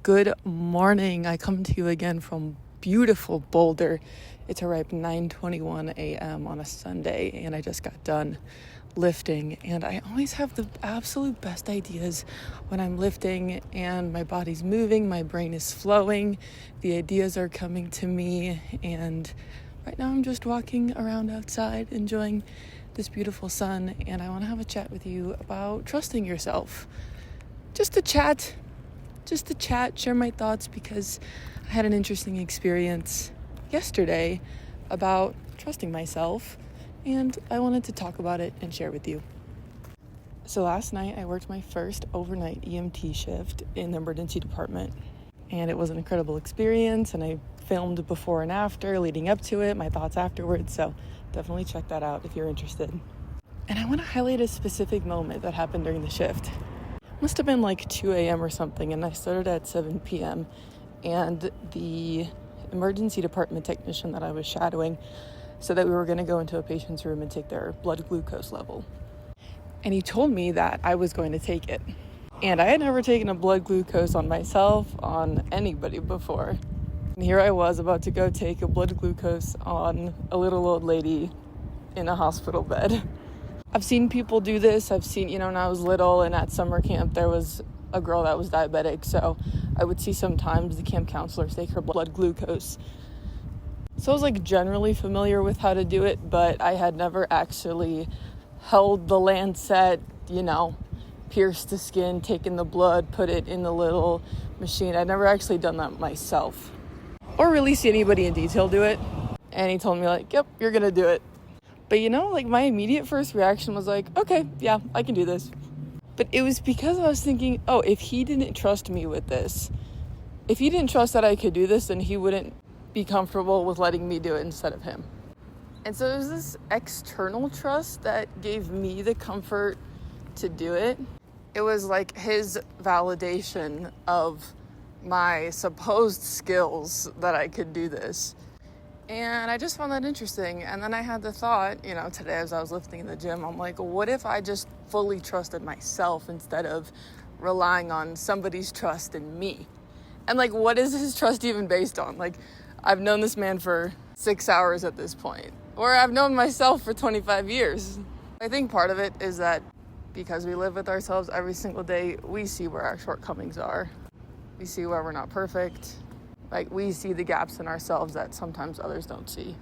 Good morning. I come to you again from beautiful Boulder. It's a ripe 9:21 a.m. on a Sunday, and I just got done lifting. And I always have the absolute best ideas when I'm lifting and my body's moving, my brain is flowing, the ideas are coming to me. And right now I'm just walking around outside, enjoying this beautiful sun. And I want to have a chat with you about trusting yourself. Just to chat, share my thoughts, because I had an interesting experience yesterday about trusting myself, and I wanted to talk about it and share with you. So last night I worked my first overnight EMT shift in the emergency department, and it was an incredible experience, and I filmed before and after, leading up to it, my thoughts afterwards, so definitely check that out if you're interested. And I want to highlight a specific moment that happened during the shift. Must have been like 2 a.m. or something, and I started at 7 p.m. and the emergency department technician that I was shadowing said that we were going to go into a patient's room and take their blood glucose level. And he told me that I was going to take it. And I had never taken a blood glucose on myself, on anybody before. And here I was about to go take a blood glucose on a little old lady in a hospital bed. I've seen people do this. I've seen, when I was little and at summer camp, there was a girl that was diabetic. So I would see sometimes the camp counselors take her blood glucose. So I was generally familiar with how to do it, but I had never actually held the lancet, pierced the skin, taken the blood, put it in the little machine. I'd never actually done that myself or really see anybody in detail do it. And he told me yep, you're going to do it. But my immediate first reaction was okay, yeah, I can do this. But it was because I was thinking, if he didn't trust me with this, if he didn't trust that I could do this, then he wouldn't be comfortable with letting me do it instead of him. And so it was this external trust that gave me the comfort to do it. It was his validation of my supposed skills that I could do this. And I just found that interesting. And then I had the thought, today as I was lifting in the gym, I'm what if I just fully trusted myself instead of relying on somebody's trust in me? And what is his trust even based on? I've known this man for 6 hours at this point, or I've known myself for 25 years. I think part of it is that because we live with ourselves every single day, we see where our shortcomings are. We see where we're not perfect. We see the gaps in ourselves that sometimes others don't see.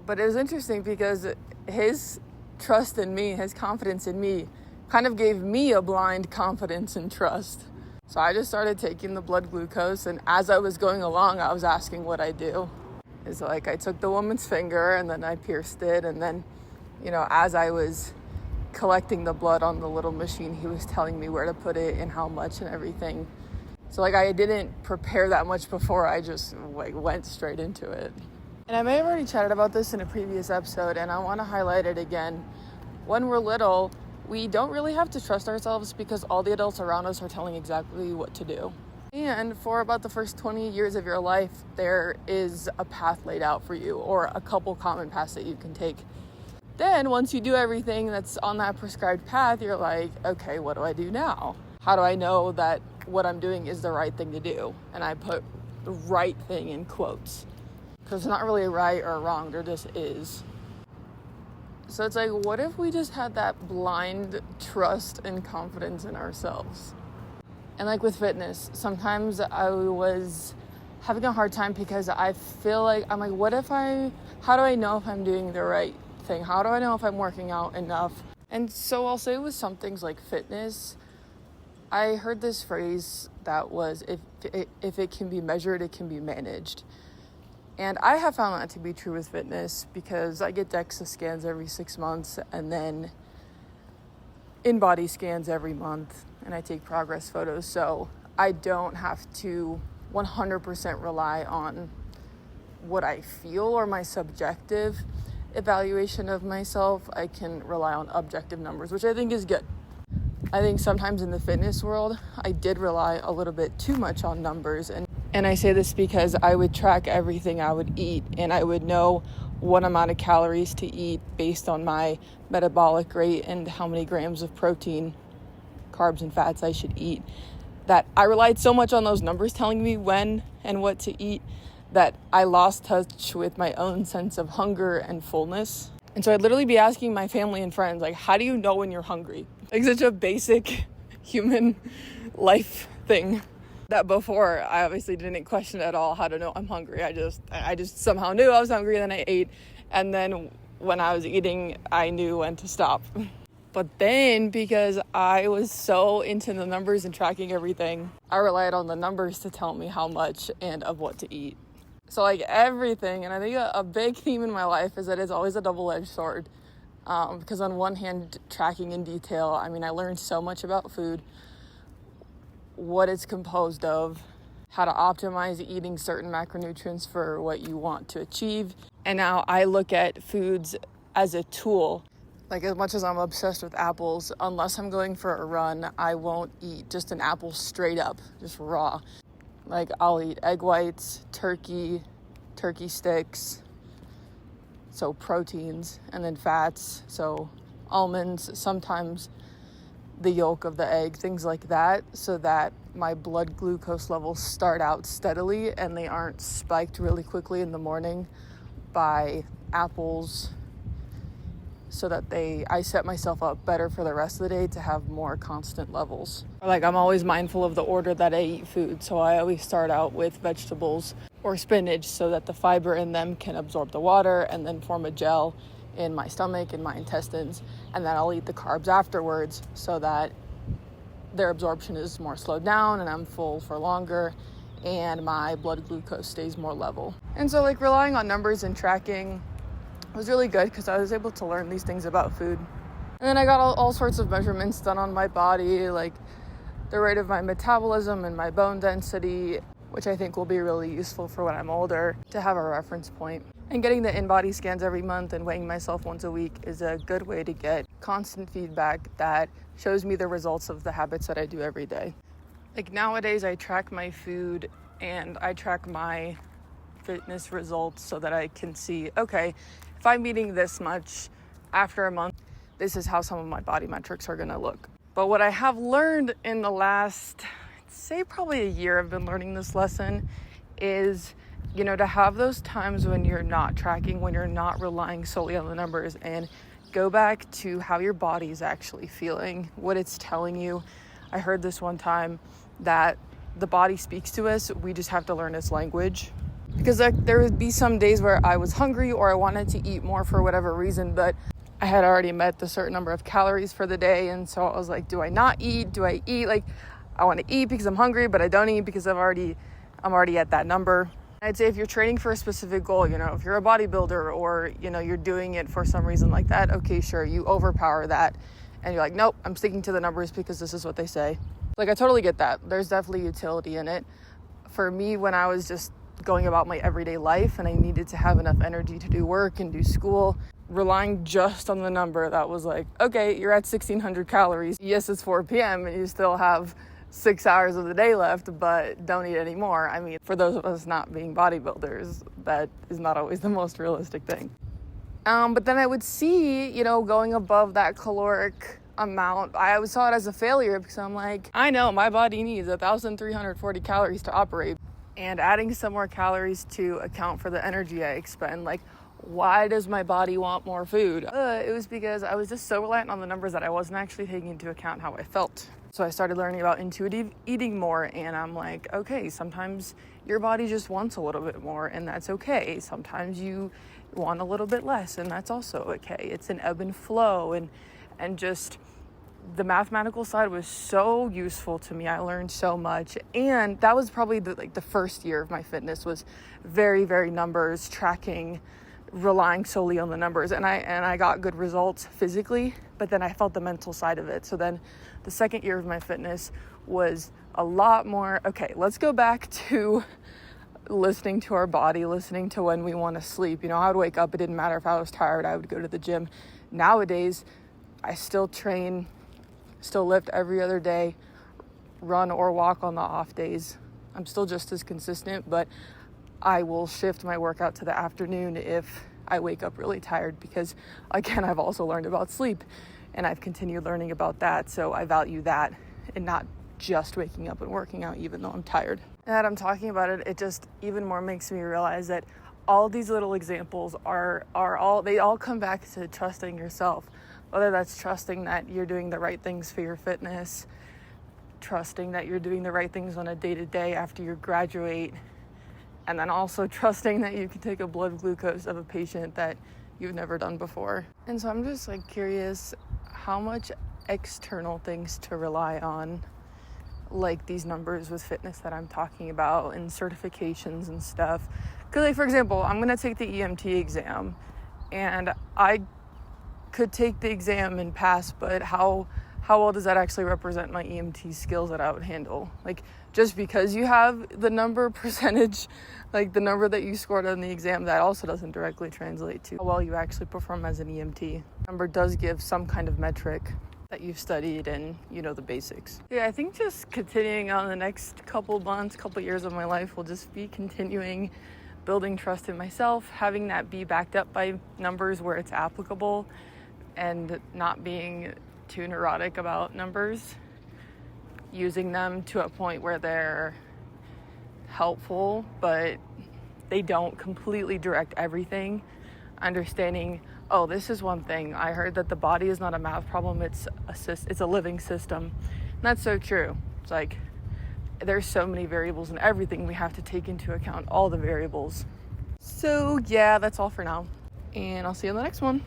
But it was interesting because his trust in me, his confidence in me, kind of gave me a blind confidence and trust. So I just started taking the blood glucose, and as I was going along, I was asking what I do. It's I took the woman's finger, and then I pierced it, and then, as I was collecting the blood on the little machine, he was telling me where to put it and how much and everything. So I didn't prepare that much before, I just went straight into it. And I may have already chatted about this in a previous episode, and I want to highlight it again. When we're little, we don't really have to trust ourselves because all the adults around us are telling exactly what to do. And for about the first 20 years of your life, there is a path laid out for you, or a couple common paths that you can take. Then once you do everything that's on that prescribed path, you're okay, what do I do now? How do I know that what I'm doing is the right thing to do? And I put the right thing in quotes, because it's not really a right or a wrong, there just is. So it's what if we just had that blind trust and confidence in ourselves? And with fitness, sometimes I was having a hard time because I feel I'm how do I know if I'm doing the right thing? How do I know if I'm working out enough? And so I'll say with some things like fitness, I heard this phrase that was, if it can be measured, it can be managed. And I have found that to be true with fitness because I get DEXA scans every 6 months and then in-body scans every month, and I take progress photos. So I don't have to 100% rely on what I feel or my subjective evaluation of myself. I can rely on objective numbers, which I think is good. I think sometimes in the fitness world, I did rely a little bit too much on numbers. And I say this because I would track everything I would eat, and I would know what amount of calories to eat based on my metabolic rate and how many grams of protein, carbs, and fats I should eat. that I relied so much on those numbers telling me when and what to eat that I lost touch with my own sense of hunger and fullness. And so I'd literally be asking my family and friends, like, how do you know when you're hungry? Like, such a basic human life thing that before I obviously didn't question at all how to know I'm hungry. I just somehow knew I was hungry, and then I ate. And then when I was eating, I knew when to stop. But then, because I was so into the numbers and tracking everything, I relied on the numbers to tell me how much and of what to eat. So like everything, and I think a big theme in my life is that it's always a double-edged sword. Because on one hand, tracking in detail, I mean, I learned so much about food, what it's composed of, how to optimize eating certain macronutrients for what you want to achieve. And now I look at foods as a tool. Like, as much as I'm obsessed with apples, unless I'm going for a run, I won't eat just an apple straight up, just raw. Like, I'll eat egg whites, turkey sticks, so proteins, and then fats, so almonds, sometimes the yolk of the egg, things like that, so that my blood glucose levels start out steadily and they aren't spiked really quickly in the morning by apples, so that I set myself up better for the rest of the day to have more constant levels. Like, I'm always mindful of the order that I eat food, so I always start out with vegetables or spinach so that the fiber in them can absorb the water and then form a gel in my stomach and my intestines, and then I'll eat the carbs afterwards so that their absorption is more slowed down and I'm full for longer and my blood glucose stays more level. And so, like, relying on numbers and tracking was really good because I was able to learn these things about food. And then I got all sorts of measurements done on my body, like the rate of my metabolism and my bone density, which I think will be really useful for when I'm older to have a reference point. And getting the in-body scans every month and weighing myself once a week is a good way to get constant feedback that shows me the results of the habits that I do every day. Like, nowadays I track my food and I track my fitness results so that I can see, okay, if I'm eating this much after a month, this is how some of my body metrics are gonna look. But what I have learned in the last, I'd say probably a year, I've been learning this lesson, is, you know, to have those times when you're not tracking, when you're not relying solely on the numbers, and go back to how your body is actually feeling, what it's telling you. I heard this one time that the body speaks to us, we just have to learn its language. Because there would be some days where I was hungry or I wanted to eat more for whatever reason, but I had already met the certain number of calories for the day. And so I was like, do I not eat? Do I eat? Like, I want to eat because I'm hungry, but I don't eat because I'm already at that number. I'd say if you're training for a specific goal, you know, if you're a bodybuilder or, you know, you're doing it for some reason like that, okay, sure, you overpower that. And you're like, nope, I'm sticking to the numbers because this is what they say. Like, I totally get that. There's definitely utility in it. For me, when I was just going about my everyday life and I needed to have enough energy to do work and do school, relying just on the number that was like, okay, you're at 1,600 calories. Yes, it's 4 p.m. and you still have 6 hours of the day left, but don't eat anymore. I mean, for those of us not being bodybuilders, that is not always the most realistic thing. But then I would see, you know, going above that caloric amount, I always saw it as a failure because I'm like, I know my body needs 1,340 calories to operate. And adding some more calories to account for the energy I expend, like, why does my body want more food? It was because I was just so reliant on the numbers that I wasn't actually taking into account how I felt. So I started learning about intuitive eating more, and I'm like, okay, sometimes your body just wants a little bit more, and that's okay. Sometimes you want a little bit less, and that's also okay. It's an ebb and flow, and just the mathematical side was so useful to me. I learned so much, and that was probably the first year of my fitness was very, very numbers, tracking, relying solely on the numbers, and I got good results physically, but then I felt the mental side of it. So then the second year of my fitness was a lot more, okay, let's go back to listening to our body, listening to when we want to sleep. You know, I would wake up, it didn't matter if I was tired, I would go to the gym. Nowadays, I still train, still lift every other day, run or walk on the off days. I'm still just as consistent, but I will shift my workout to the afternoon if I wake up really tired because, again, I've also learned about sleep and I've continued learning about that. So I value that and not just waking up and working out even though I'm tired. And that I'm talking about it, it just even more makes me realize that all these little examples they all come back to trusting yourself. Whether that's trusting that you're doing the right things for your fitness, trusting that you're doing the right things on a day-to-day after you graduate, and then also trusting that you can take a blood glucose of a patient that you've never done before. And so I'm just like curious how much external things to rely on, like these numbers with fitness that I'm talking about and certifications and stuff. Because like, for example, I'm going to take the EMT exam and I could take the exam and pass, but how well does that actually represent my EMT skills that I would handle? Like, just because you have the number percentage, like the number that you scored on the exam, that also doesn't directly translate to how well you actually perform as an EMT. Number does give some kind of metric that you've studied and you know the basics. Yeah, I think just continuing on the next couple months, couple years of my life will just be continuing building trust in myself, having that be backed up by numbers where it's applicable, and not being too neurotic about numbers, using them to a point where they're helpful, but they don't completely direct everything. Understanding, oh, this is one thing. I heard that the body is not a math problem, it's a living system. And that's so true. It's like, there's so many variables in everything. We have to take into account all the variables. So yeah, that's all for now. And I'll see you on the next one.